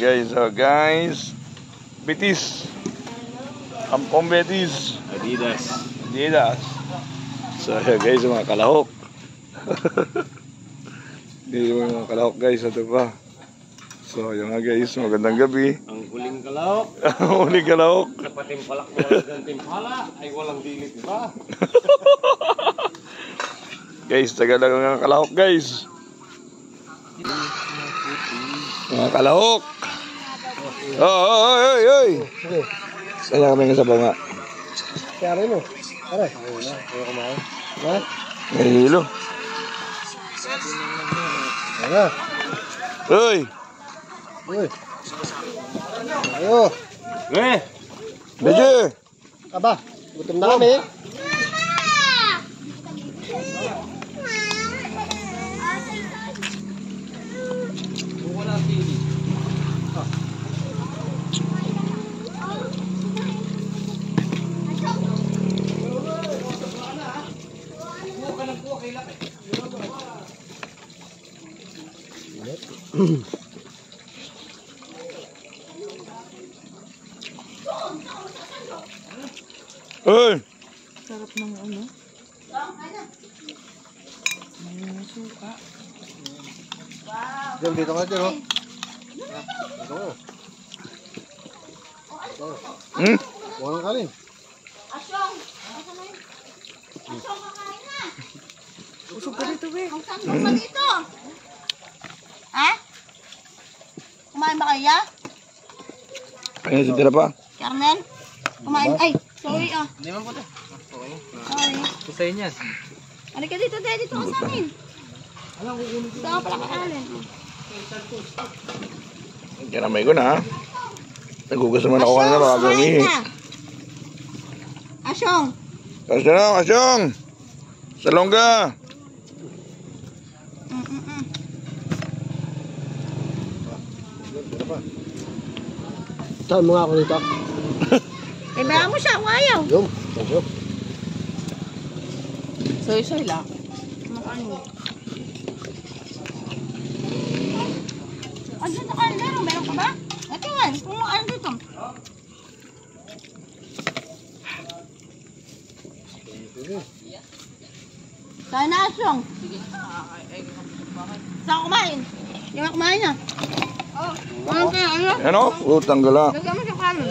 guys, so guys, Betis, Kampong Betis, Adidas. So guys, mga kalahok. Dito mga kalahok guys, ito pa. So yun nga guys, magandang gabi. Ang huling kalahok. Ang huling kalahok. Napatimpalak mo lang timpala ay walang dilit, diba? Guys, tagal lang ang kalahok guys. Mga kalahok. Oy. Saya kami sa bunga. Kaya rin mo. Aray. Ayaw kumain. Ha? May hilo. Ano? Uy. Ayo. Beje. Aba, gutom na kami. Uy. Sarap ng ano? May suka. Diyan, dito ka dyan, oh. Walang kalin. Asyong! Asyong, kakain na! Usog ka dito, be. Ang saan pa dito? Ha? Kumain ba kayo? Ayun, si tira pa. Carmen? Kumain? Ay, sorry ah. Hindi man po ito. Sorry. Kusayin yan. Halika dito, dito ka sa amin. Gusto ka pala kakain. Kinamay ko na ha. Nagugas naman ako kanina baka kumain gumihi. na. Asyong! Asyong! Sa longga! Saan mo nga ako dito? Eh, bayaan mo siya kung ayaw. Yung, thank you. Soy lang. Ano? Ano dito ka? Meron ka ba? Ito nga, kumain dito. Saan na asyong? Saan kumain? Yung mga kumain niya? Oo. Kumain ka, ano? Ano? Tanggal ha. Lagyan mo siya kanin.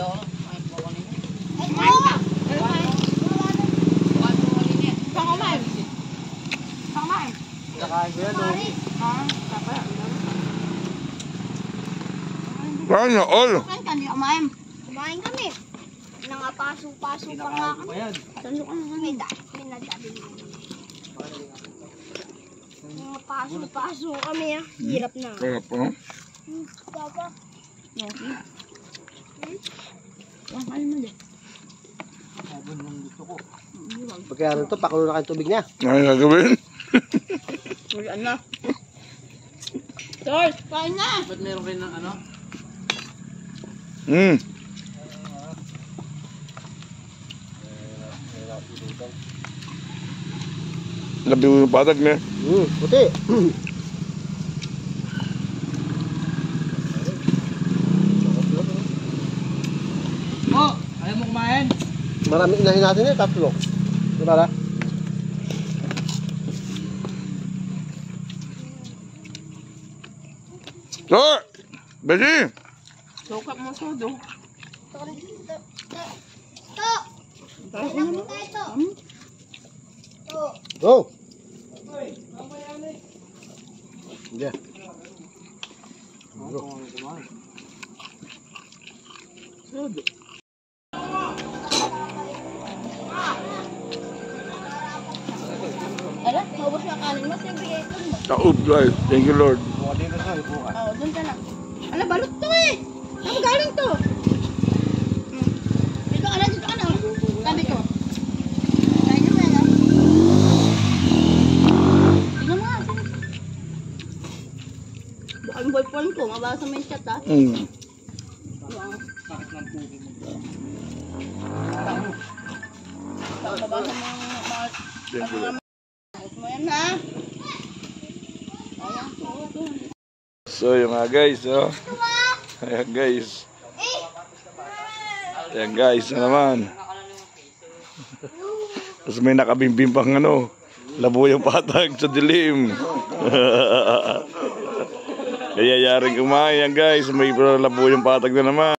Saan kumain? Saan kumain? Nakain ko yan, oh. Kain na all. Kumain ka, hindi ka kumain. Kumain kami. Nangapaso-paso pa nga kami. Saan ka kami? Pinadabi mo. Nangapaso-paso kami ah. Hirap na. Sarap po. Papa. Okay. Ang kain mo din. Pagkaya ito, pakulo na kayong tubig niya. Ano gagawin? Ulan na. George, kain na! Ba't meron kayo ng ano? Labi mo yung patag na. Puti. Oh, ayaw mo kumain? Marami inahin natin eh, 3. Diba na? So! Beji! Suka mo sodo. Go! Yeah. Sodo. Ala, maubos na kanin mo. Siyempre, ito mo. Taob guys. Thank you Lord. Oo, doon ka lang. Ala, balot to eh. Saan mo galing to? Dito ka na, dito ka na. Sabi ko. Kain mo yan ah. Tingnan mo nga. Baka yung boyfriend ko, mabasa mo yung chat ah. Bakit ng puti mo? Baka mabasa mo yung mga... Thank you Lord. mo yan ha. So yung nga guys, oh. Ayan guys. Ayan guys, na naman. Tapos may nakabimbing pang labuyang patag sa dilim. Kaya yaring kumain yan guys, may labuyang patag na naman.